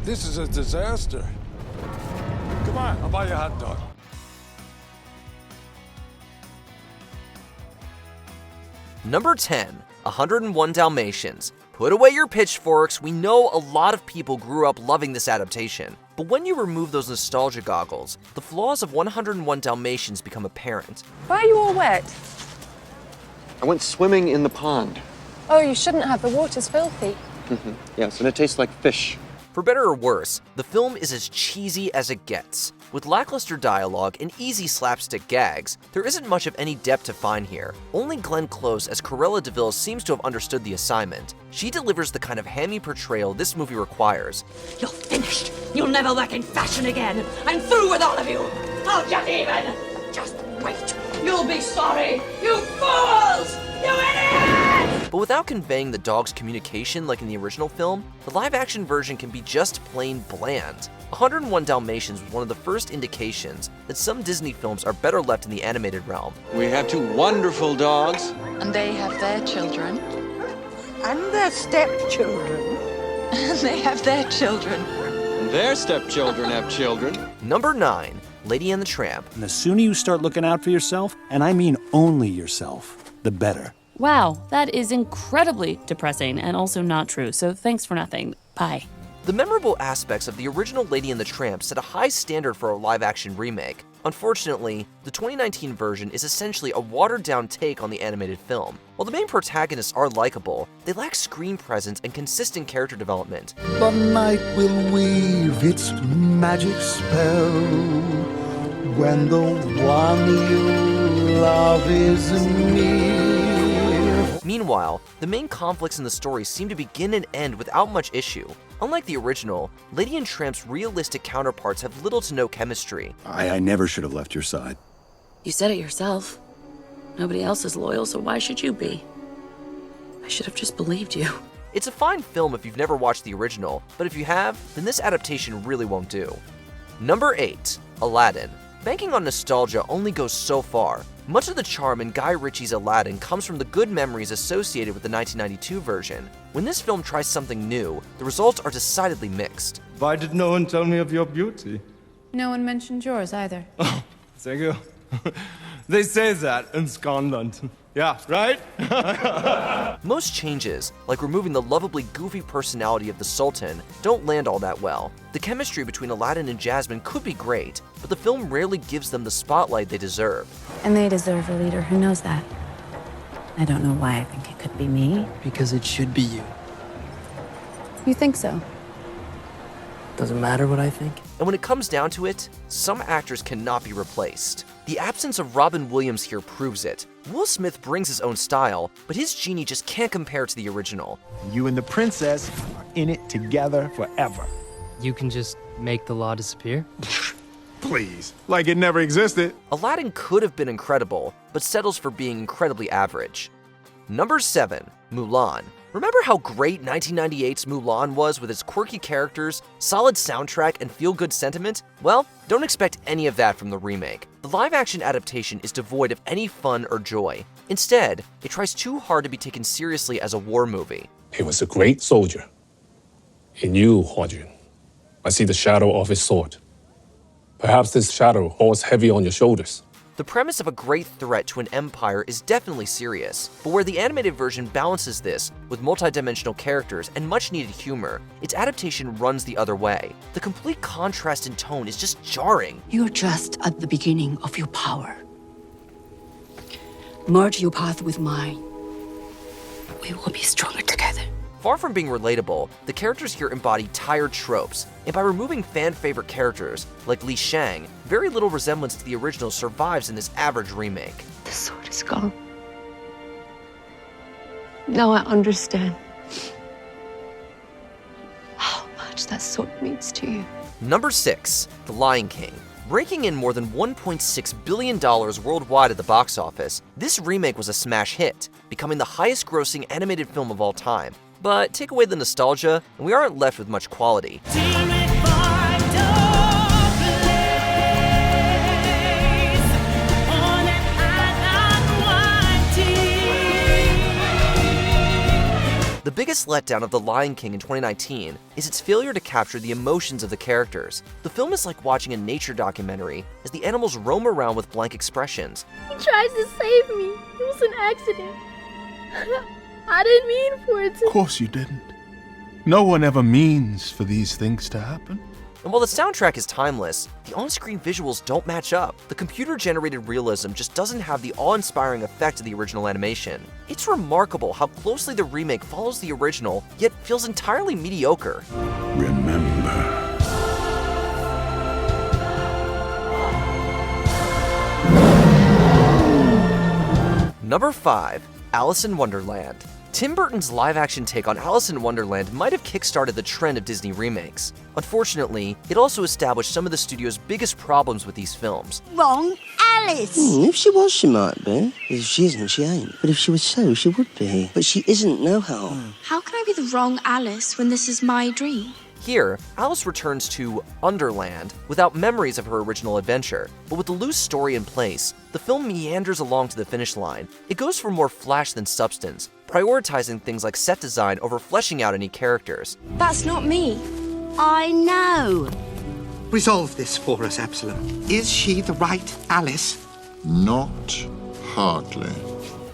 This is a disaster. Come on, I'll buy you a hot dog. Number 10, 101 Dalmatians. Put away your pitchforks, we know a lot of people grew up loving this adaptation. But when you remove those nostalgia goggles, the flaws of 101 Dalmatians become apparent. Why are you all wet? I went swimming in the pond. Oh, you shouldn't have. The water's filthy. Yes, and it tastes like fish. For better or worse, the film is as cheesy as it gets. With lackluster dialogue and easy slapstick gags, there isn't much of any depth to find here. Only Glenn Close as Cruella de Vil seems to have understood the assignment. She delivers the kind of hammy portrayal this movie requires. You're finished. You'll never work in fashion again. I'm through with all of you. I'll get even. Just wait. You'll be sorry. You fools! You idiots! But without conveying the dog's communication like in the original film, the live-action version can be just plain bland. 101 Dalmatians was one of the first indications that some Disney films are better left in the animated realm. We have two wonderful dogs. And they have their children. And their stepchildren. And they have their children. And their stepchildren have children. Number 9, Lady and the Tramp. And the sooner you start looking out for yourself, and I mean only yourself, the better. Wow, that is incredibly depressing and also not true, so thanks for nothing. Bye. The memorable aspects of the original Lady and the Tramp set a high standard for a live-action remake. Unfortunately, the 2019 version is essentially a watered-down take on the animated film. While the main protagonists are likable, they lack screen presence and consistent character development. The night will weave its magic spell when the one you love is near. Meanwhile, the main conflicts in the story seem to begin and end without much issue. Unlike the original, Lady and Tramp's realistic counterparts have little to no chemistry. I never should have left your side. You said it yourself. Nobody else is loyal, so why should you be? I should have just believed you. It's a fine film if you've never watched the original, but if you have, then this adaptation really won't do. Number 8, Aladdin. Banking on nostalgia only goes so far. Much of the charm in Guy Ritchie's Aladdin comes from the good memories associated with the 1992 version. When this film tries something new, the results are decidedly mixed. Why did no one tell me of your beauty? No one mentioned yours either. Oh, thank you. They say that in Scotland. Yeah, right? Most changes, like removing the lovably goofy personality of the Sultan, don't land all that well. The chemistry between Aladdin and Jasmine could be great, but the film rarely gives them the spotlight they deserve. And they deserve a leader who knows that. I don't know why I think it could be me. Because it should be you. You think so? Doesn't matter what I think. And when it comes down to it, some actors cannot be replaced. The absence of Robin Williams here proves it. Will Smith brings his own style, but his genie just can't compare to the original. You and the princess are in it together forever. You can just make the law disappear? Please, like it never existed. Aladdin could have been incredible, but settles for being incredibly average. Number 7, Mulan. Remember how great 1998's Mulan was with its quirky characters, solid soundtrack, and feel-good sentiment? Well, don't expect any of that from the remake. The live-action adaptation is devoid of any fun or joy. Instead, it tries too hard to be taken seriously as a war movie. He was a great soldier. He knew Huajun. I see the shadow of his sword. Perhaps this shadow falls heavy on your shoulders. The premise of a great threat to an empire is definitely serious, but where the animated version balances this with multidimensional characters and much-needed humor, its adaptation runs the other way. The complete contrast in tone is just jarring. You're just at the beginning of your power. Merge your path with mine. We will be stronger together. Far from being relatable, the characters here embody tired tropes, and by removing fan-favorite characters like Li Shang, very little resemblance to the original survives in this average remake. The sword is gone. Now I understand how much that sword means to you. Number 6, The Lion King. Raking in more than $1.6 billion worldwide at the box office, this remake was a smash hit, becoming the highest-grossing animated film of all time. But take away the nostalgia, and we aren't left with much quality. The biggest letdown of The Lion King in 2019 is its failure to capture the emotions of the characters. The film is like watching a nature documentary as the animals roam around with blank expressions. He tries to save me. It was an accident. I didn't mean for it to. Of course you didn't. No one ever means for these things to happen. And while the soundtrack is timeless, the on-screen visuals don't match up. The computer-generated realism just doesn't have the awe-inspiring effect of the original animation. It's remarkable how closely the remake follows the original, yet feels entirely mediocre. Remember. Number 5. Alice in Wonderland. Tim Burton's live-action take on Alice in Wonderland might have kickstarted the trend of Disney remakes. Unfortunately, it also established some of the studio's biggest problems with these films. Wrong Alice! If she was, she might be. If she isn't, she ain't. But if she was so, she would be. But she isn't, nohow. How can I be the wrong Alice when this is my dream? Here, Alice returns to Underland without memories of her original adventure, but with the loose story in place, the film meanders along to the finish line. It goes for more flash than substance, prioritizing things like set design over fleshing out any characters. That's not me. I know. Resolve this for us, Absalom. Is she the right Alice? Not hardly.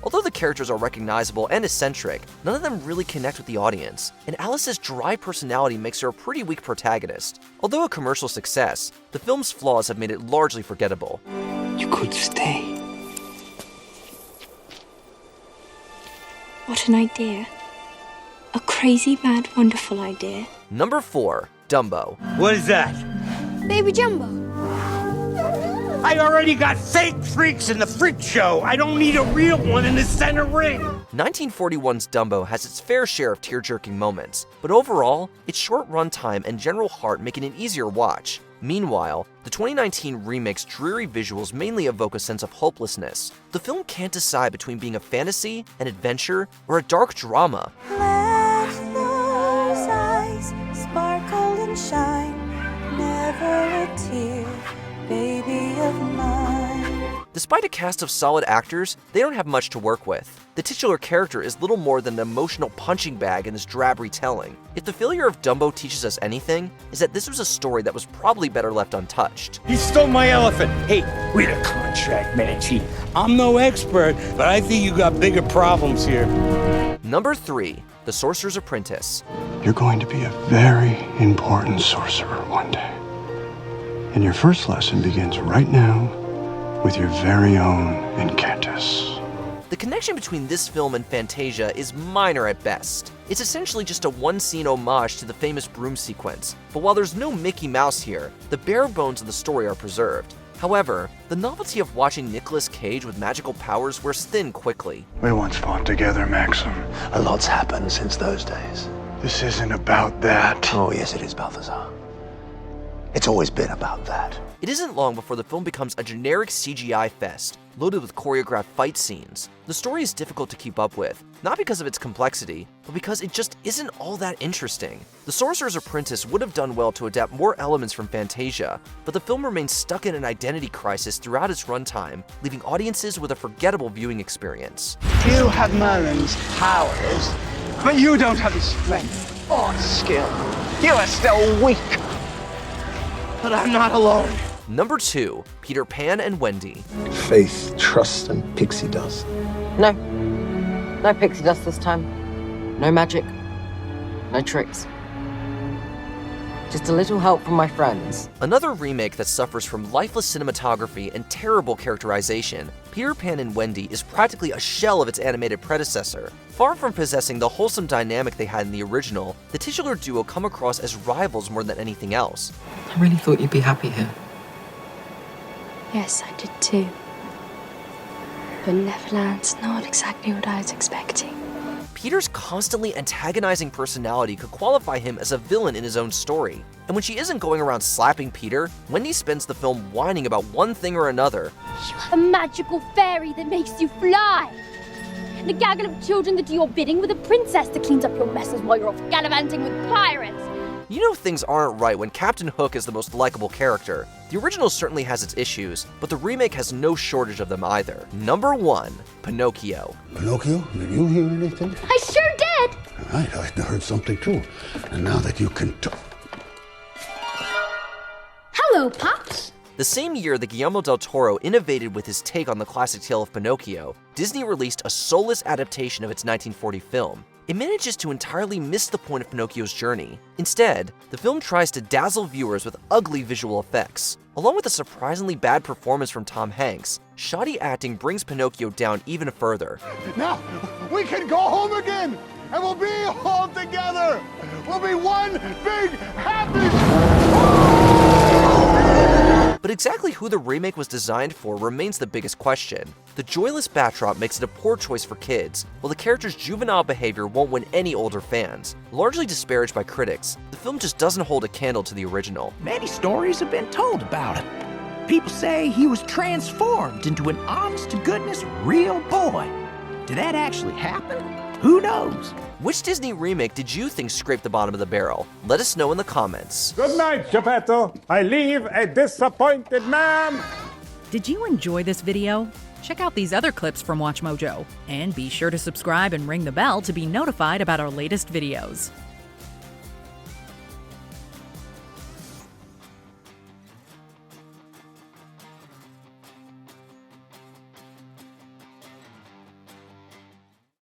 Although the characters are recognizable and eccentric, none of them really connect with the audience, and Alice's dry personality makes her a pretty weak protagonist. Although a commercial success, the film's flaws have made it largely forgettable. You could stay. What an idea. A crazy, mad, wonderful idea. Number 4. Dumbo. What is that? Baby Jumbo. I already got fake freaks in the freak show. I don't need a real one in the center ring. 1941's Dumbo has its fair share of tear-jerking moments, but overall, its short runtime and general heart make it an easier watch. Meanwhile, the 2019 remake's dreary visuals mainly evoke a sense of hopelessness. The film can't decide between being a fantasy, an adventure, or a dark drama. Let those eyes sparkle and shine, never a tear, baby of mine. Despite a cast of solid actors, they don't have much to work with. The titular character is little more than an emotional punching bag in this drab retelling. If the failure of Dumbo teaches us anything, is that this was a story that was probably better left untouched. You stole my elephant. Hey, read a contract, Manchi. I'm no expert, but I think you got bigger problems here. Number 3. The Sorcerer's Apprentice. You're going to be a very important sorcerer one day. And your first lesson begins right now with your very own Incantus. The connection between this film and Fantasia is minor at best. It's essentially just a one-scene homage to the famous broom sequence, but while there's no Mickey Mouse here, the bare bones of the story are preserved. However, the novelty of watching Nicolas Cage with magical powers wears thin quickly. We once fought together, Maxim. A lot's happened since those days. This isn't about that. Oh, yes, it is, Balthazar. It's always been about that. It isn't long before the film becomes a generic CGI fest, loaded with choreographed fight scenes. The story is difficult to keep up with, not because of its complexity, but because it just isn't all that interesting. The Sorcerer's Apprentice would have done well to adapt more elements from Fantasia, but the film remains stuck in an identity crisis throughout its runtime, leaving audiences with a forgettable viewing experience. You have Merlin's powers, but you don't have his strength or skill. You are still weak. But I'm not alone. Number 2. Peter Pan and Wendy. Faith, trust, and pixie dust. No. No pixie dust this time. No magic. No tricks. Just a little help from my friends. Another remake that suffers from lifeless cinematography and terrible characterization, Peter Pan and Wendy is practically a shell of its animated predecessor. Far from possessing the wholesome dynamic they had in the original, the titular duo come across as rivals more than anything else. I really thought you'd be happy here. Yes, I did too. But Neverland's not exactly what I was expecting. Peter's constantly antagonizing personality could qualify him as a villain in his own story. And when she isn't going around slapping Peter, Wendy spends the film whining about one thing or another. A magical fairy that makes you fly. And a gaggle of children that do your bidding with a princess that cleans up your messes while you're off gallivanting with pirates. You know things aren't right when Captain Hook is the most likable character. The original certainly has its issues, but the remake has no shortage of them either. Number 1. Pinocchio. Pinocchio, did you hear anything? I sure head. Right, I heard something too. And now that you can talk. Hello, Pops. The same year that Guillermo del Toro innovated with his take on the classic tale of Pinocchio, Disney released a soulless adaptation of its 1940 film. It manages to entirely miss the point of Pinocchio's journey. Instead, the film tries to dazzle viewers with ugly visual effects. Along with a surprisingly bad performance from Tom Hanks, shoddy acting brings Pinocchio down even further. Now, we can go home again, and we'll be all together. We'll be one big happy... But exactly who the remake was designed for remains the biggest question. The joyless backdrop makes it a poor choice for kids, while the character's juvenile behavior won't win any older fans. Largely disparaged by critics, the film just doesn't hold a candle to the original. Many stories have been told about him. People say he was transformed into an honest-to-goodness real boy. Did that actually happen? Who knows? Which Disney remake did you think scraped the bottom of the barrel? Let us know in the comments. Good night, Geppetto. I leave a disappointed man. Did you enjoy this video? Check out these other clips from WatchMojo, and be sure to subscribe and ring the bell to be notified about our latest videos.